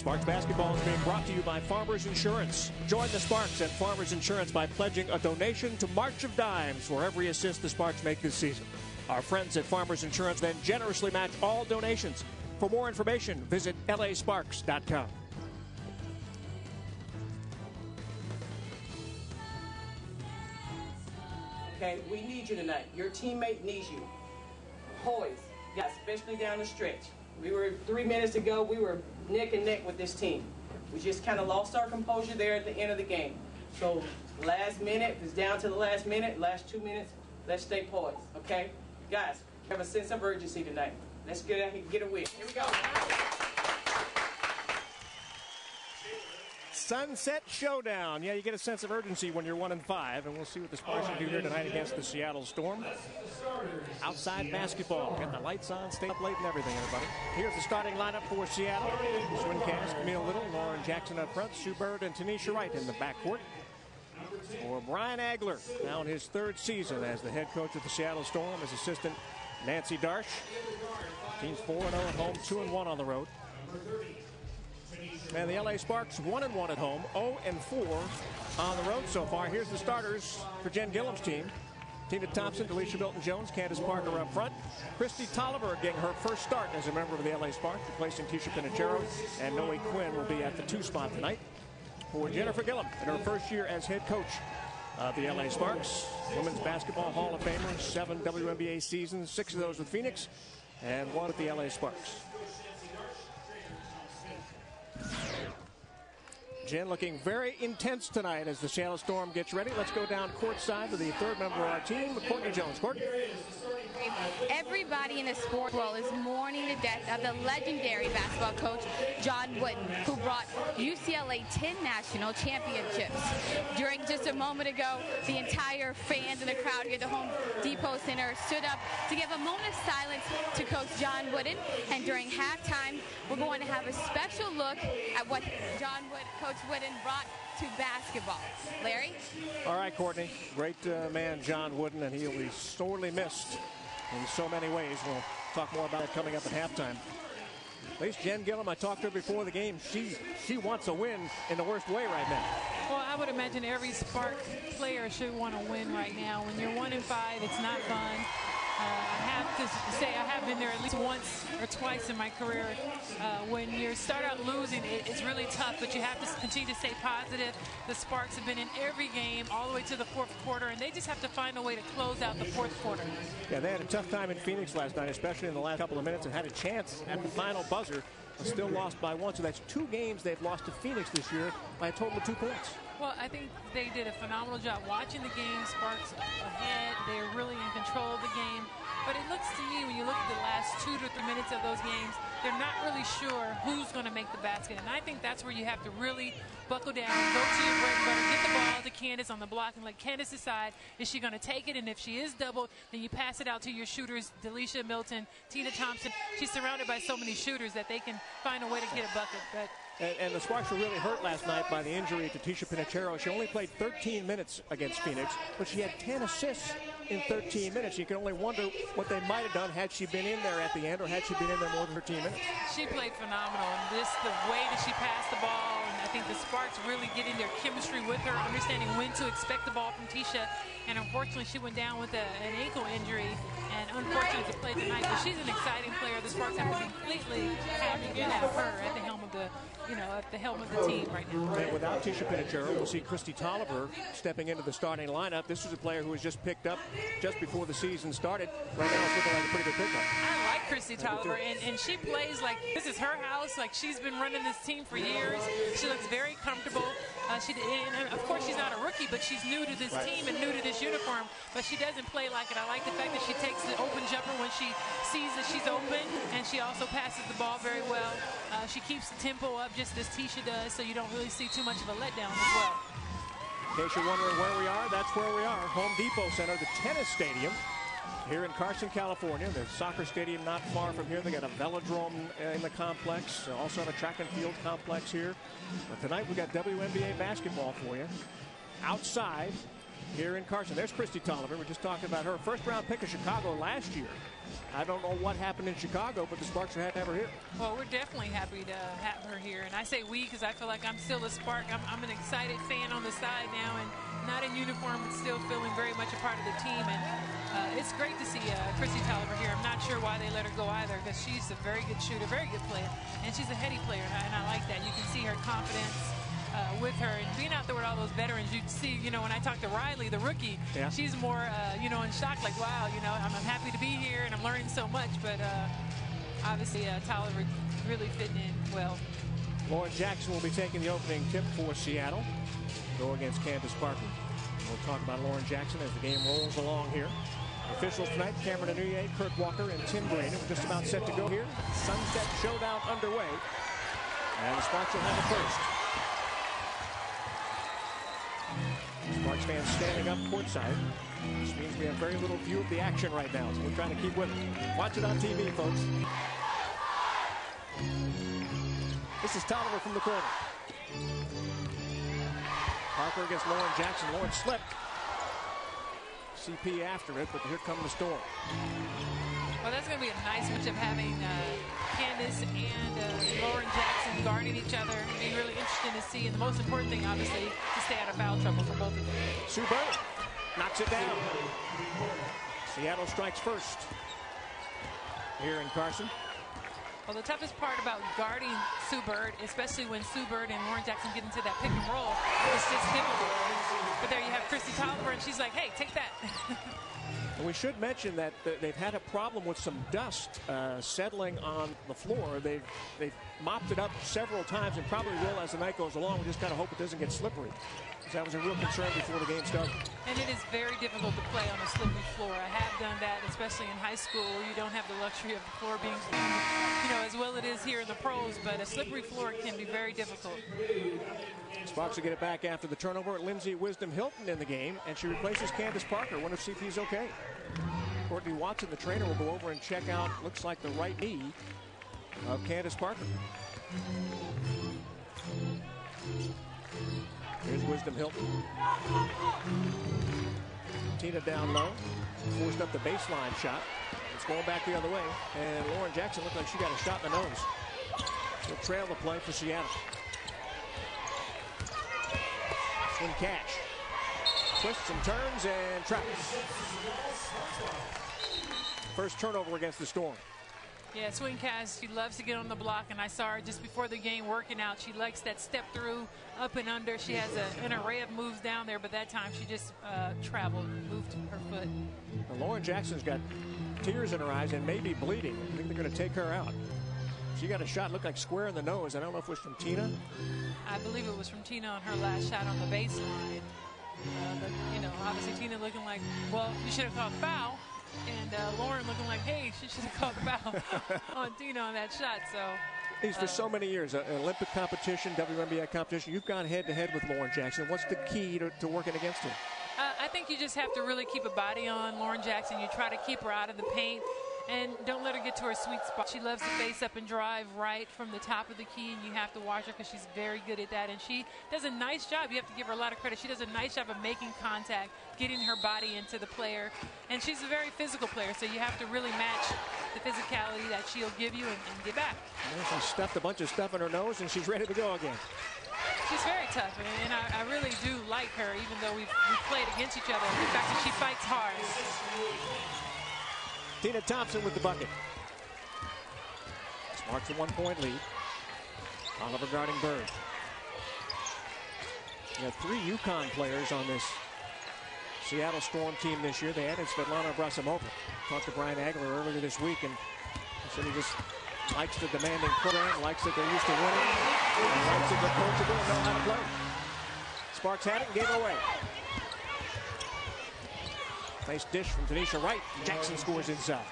Sparks basketball is being brought to you by Farmers Insurance. Join the Sparks at Farmers Insurance by pledging a donation to March of Dimes for every assist the Sparks make this season. Our friends at Farmers Insurance then generously match all donations. For more information, visit lasparks.com. Okay, we need you tonight. Your teammate needs you. Poise, yeah, especially down the stretch. We were 3 minutes ago, we were neck and neck with this team. We just kind of lost our composure there at the end of the game. So last minute, it's down to the last minute, last 2 minutes, let's stay poised, okay? Guys, we have a sense of urgency tonight. Let's get out here and get a win. Here we go. Sunset Showdown. Yeah, you get a sense of urgency when you're 1-5, and we'll see what the Sparks can do here tonight against the Seattle Storm. Outside basketball. Got the lights on, stay up late and everything, everybody. Here's the starting lineup for Seattle. Swincast, Camille Little, Lauren Jackson up front, Sue Bird and Tanisha Wright in the backcourt. For Brian Agler, now in his third season as the head coach of the Seattle Storm, his assistant Nancy Darsh. Team's 4-0 at home, 2-1 on the road. And the LA Sparks 1-1 at home, 0-4 on the road so far. Here's the starters for Jen Gillum's team. Tina Thompson, Delisha Milton-Jones, Candace Parker up front. Christy Tolliver getting her first start as a member of the LA Sparks, replacing Tisha Pinachero. And Noe Quinn will be at the 2 spot tonight. For Jennifer Gillum in her first year as head coach of the LA Sparks. Women's Basketball Hall of Famer, 7 WNBA seasons, 6 of those with Phoenix, and 1 with the LA Sparks. Jen looking very intense tonight as the Seattle Storm gets ready. Let's go down courtside to the third member of our team, Courtney Jones. Court. Everybody in the sport world is mourning the death of the legendary basketball coach John Wooden, who brought UCLA 10 national championships. During just a moment ago, the entire fans in the crowd here at the Home Depot Center stood up to give a moment of silence to Coach John Wooden. And during halftime, we're going to have a special look at what Coach Wooden brought to basketball. Larry? All right, Courtney. Great man, John Wooden, and he'll be sorely missed in so many ways. We'll talk more about it coming up at halftime. At least Jen Gillum, I talked to her before the game. She wants a win in the worst way right now. Well, I would imagine every Spark player should want to win right now. When you're 1-5, it's not fun. I have to say I have been there at least once or twice in my career. When you start out losing, it's really tough, but you have to continue to stay positive. The Sparks have been in every game all the way to the fourth quarter, and they just have to find a way to close out the fourth quarter. Yeah, they had a tough time in Phoenix last night, especially in the last couple of minutes, and had a chance at the final buzzer, but still lost by 1. So that's 2 games they've lost to Phoenix this year by a total of 2 points. Well, I think they did a phenomenal job watching the game. Sparks ahead. They're really in control of the game. But it looks to me, when you look at the last 2 to 3 minutes of those games, they're not really sure who's going to make the basket. And I think that's where you have to really buckle down, go to your bread and butter, get the ball to Candace on the block, and let Candace decide, is she going to take it? And if she is doubled, then you pass it out to your shooters, Delisha Milton, Tina Thompson. She's surrounded by so many shooters that they can find a way to get a bucket. But And the Sparks were really hurt last night by the injury to Tisha Pinachero. She only played 13 minutes against Phoenix, but she had 10 assists in 13 minutes. You can only wonder what they might have done had she been in there at the end, or had she been in there more than 13 minutes. She played phenomenal. And the way that she passed the ball, and I think the Sparks really getting their chemistry with her, understanding when to expect the ball from Tisha. And unfortunately, she went down with an ankle injury, and unfortunately to play tonight. But she's an exciting player. The Sparks have to completely have her at the helm of the team right now. And without Tisha Pinachero, we'll see Christy Tolliver stepping into the starting lineup. This is a player who was just picked up just before the season started. Right now, it's looking like a pretty good pickup. I like Christy Tolliver, and she plays like this is her house. Like she's been running this team for years. She looks very comfortable. And of course, she's not a rookie, but she's new to this team and new to this uniform. But she doesn't play like it. I like the fact that she takes the open jumper when she sees that she's open, and she also passes the ball very well. She keeps the tempo up just as Tisha does, so you don't really see too much of a letdown as well. In case you're wondering where we are, that's where we are. Home Depot Center, the tennis stadium here in Carson, California. The soccer stadium not far from here. They got a velodrome in the complex. Also have a track and field complex here. But tonight we got WNBA basketball for you. Outside here in Carson. There's Christy Tolliver. We're just talking about her. First round pick of Chicago last year. I don't know what happened in Chicago, but the Sparks are happy to have her here. Well, we're definitely happy to have her here. And I say we because I feel like I'm still a Spark. I'm an excited fan on the side now and not in uniform, but still feeling very much a part of the team. And it's great to see Chrissy Tolliver here. I'm not sure why they let her go either because she's a very good shooter, very good player. And she's a heady player, and I like that. You can see her confidence with her, and being out there with all those veterans, you see, you know, when I talk to Riley, the rookie, she's more, you know, in shock, like, wow, you know, I'm happy to be here and I'm learning so much, but obviously Tolliver really fitting in well. Lauren Jackson will be taking the opening tip for Seattle. Go against Candace Parker. We'll talk about Lauren Jackson as the game rolls along here. Officials tonight, Cameron Anuye, Kurt Walker, and Tim Green. We're just about set to go here. Sunset Showdown underway. And the Sparks will have it first. Sparks fans standing up courtside, which means we have very little view of the action right now, so we're trying to keep with it. Watch it on TV, folks. This is Tolliver from the corner. Parker against Lauren Jackson. Lauren slipped. CP after it, but here come the Storm. Well, that's going to be a nice matchup having Candace and Lauren Jackson guarding each other. It'll be really interesting to see. And the most important thing, obviously, to stay out of foul trouble for both of them. Sue Bird knocks it down. Seattle strikes first here in Carson. Well, the toughest part about guarding Sue Bird, especially when Sue Bird and Lauren Jackson get into that pick and roll, is just difficult. But there you have Chrissy Tolliver, and she's like, hey, take that. And we should mention that they've had a problem with some dust settling on the floor. They've mopped it up several times and probably will as the night goes along. We just kind of hope it doesn't get slippery, because that was a real concern before the game started. And it is very difficult to play on a slippery floor. I have done that, especially in high school, where you don't have the luxury of the floor being smooth, you know, as well it is here in the pros. But a slippery floor can be very difficult. Sparks will get it back after the turnover. Lindsay Wisdom Hilton in the game, and she replaces Candace Parker. Wonder if CP's okay. Courtney Watson, the trainer, will go over and check out, looks like the right knee of Candace Parker. Here's Wisdom Hilton. Tina down low, forced up the baseline shot. It's going back the other way, and Lauren Jackson looked like she got a shot in the nose. She'll trail the play for Seattle. In Cash. Twists and turns and traps. First turnover against the Storm. Yeah, Swing Cash, she loves to get on the block, and I saw her just before the game working out. She likes that step through, up and under. She has an array of moves down there, but that time she just traveled, moved her foot. Well, Lauren Jackson's got tears in her eyes and may be bleeding. I think they're going to take her out. She got a shot, looked like square in the nose. I don't know if it was from Tina. I believe it was from Tina on her last shot on the baseline. But, you know, obviously Tina looking like, well, you should have called foul. And Lauren looking like, hey, she should have called foul on Tina on that shot. So for so many years, an Olympic competition, WNBA competition, you've gone head-to-head with Lauren Jackson. What's the key to working against her? I think you just have to really keep a body on Lauren Jackson. You try to keep her out of the paint. And don't let her get to her sweet spot. She loves to face up and drive right from the top of the key, and you have to watch her because she's very good at that. And she does a nice job. You have to give her a lot of credit. She does a nice job of making contact, getting her body into the player. And she's a very physical player, so you have to really match the physicality that she'll give you and get back. She stuffed a bunch of stuff in her nose, and she's ready to go again. She's very tough, and I really do like her, even though we've played against each other. The fact that she fights hard. Tina Thompson with the bucket. Sparks a 1-point lead. Oliver guarding Bird. We have 3 UConn players on this Seattle Storm team this year. They added Svetlana Abrasimova. Talked to Brian Agler earlier this week, and he said he just likes the demanding program, likes that they're used to winning, and likes that they're coachable and know how to play. Sparks had it and gave it away. Nice dish from Tanisha Wright. Jackson scores inside.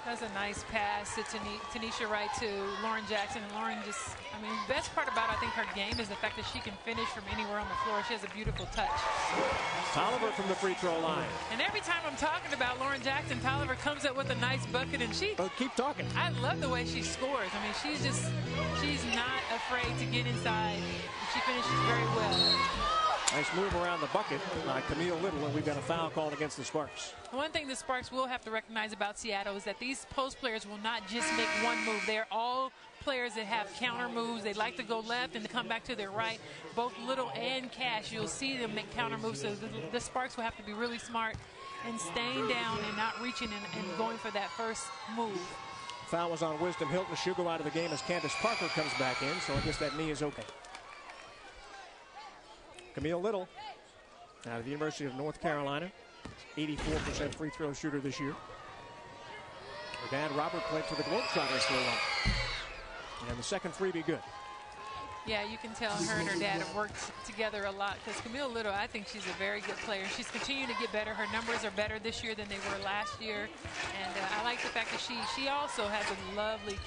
That's a nice pass to Tanisha Wright to Lauren Jackson. And Lauren just, I mean, the best part about, I think, her game is the fact that she can finish from anywhere on the floor. She has a beautiful touch. Tolliver from the free throw line. And every time I'm talking about Lauren Jackson, Tolliver comes up with a nice bucket, and she... Well, keep talking. I love the way she scores. I mean, she's not afraid to get inside. She finishes very well. Nice move around the bucket by Camille Little, and we've got a foul called against the Sparks. One thing the Sparks will have to recognize about Seattle is that these post players will not just make one move. They're all players that have counter moves. They like to go left and to come back to their right. Both Little and Cash, you'll see them make counter moves. So the Sparks will have to be really smart in staying down and not reaching and going for that first move. Foul was on Wisdom Hilton. She'll go out of the game as Candace Parker comes back in, so I guess that knee is okay. Camille Little out of the University of North Carolina, 84% free throw shooter this year. Her dad, Robert, played for the Globetrotters for a while. And the second free be good. Yeah, you can tell her and her dad have worked together a lot because Camille Little, I think she's a very good player. She's continuing to get better. Her numbers are better this year than they were last year. And I like the fact that she also has a lovely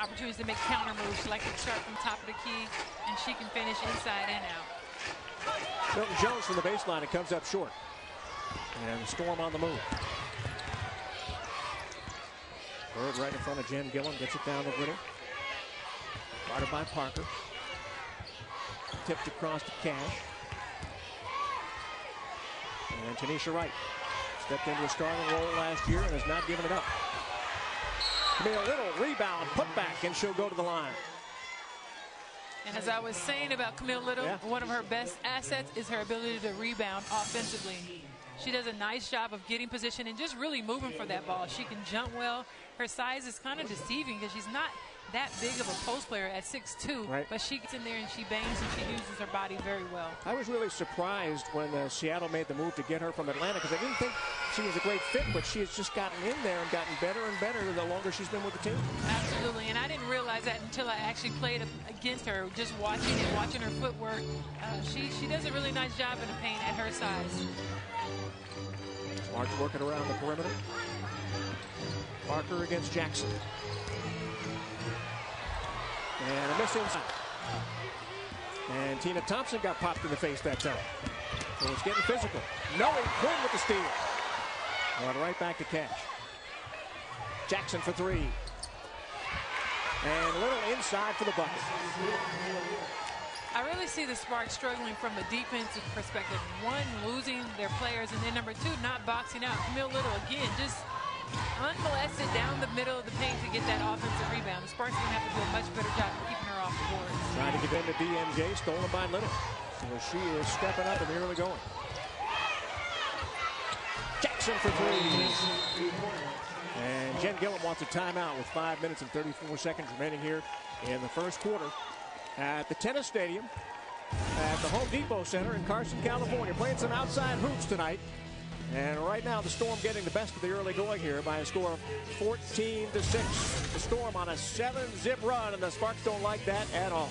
opportunities to make counter moves. She likes to start from top of the key, and she can finish inside and out. Milton Jones from the baseline. It comes up short. And the Storm on the move. Bird right in front of Jen Gillum. Gets it down to Little. Guarded by Parker. Tipped across to Cash. And Tanisha Wright stepped into a starting role last year and has not given it up. Camille Little, rebound, put back, and she'll go to the line. And as I was saying about Camille Little, one of her best assets is her ability to rebound offensively. She does a nice job of getting position and just really moving for that ball. She can jump well. Her size is kind of deceiving because she's not that big of a post player at 6'2", but she gets in there and she bangs and she uses her body very well. I was really surprised when Seattle made the move to get her from Atlanta because I didn't think she was a great fit, but she has just gotten in there and gotten better and better the longer she's been with the team. Absolutely, and I didn't realize that until I actually played against her, just watching and watching her footwork. She does a really nice job in the paint at her size. March working around the perimeter. Parker against Jackson. And a miss inside. And Tina Thompson got popped in the face that time. So it's getting physical. Noe Quinn with the steal. Going right back to Cash. Jackson for three. And Little inside for the bucket. I really see the Sparks struggling from a defensive perspective. One, losing their players, and then number two, not boxing out. Camille Little, again, just unmolested down the middle of the paint to get that offensive rebound. The Sparks are going to have to do a much better job of keeping her off the board. Trying to get into DMJ, stolen by Little. So she is stepping up in the early going. Jackson for three. And Jen Gillum wants a timeout with 5 minutes and 34 seconds remaining here in the first quarter at the tennis stadium at the Home Depot Center in Carson, California. Playing some outside hoops tonight. And right now the Storm getting the best of the early going here by a score of 14-6. The Storm on a 7-zip run, and the Sparks don't like that at all.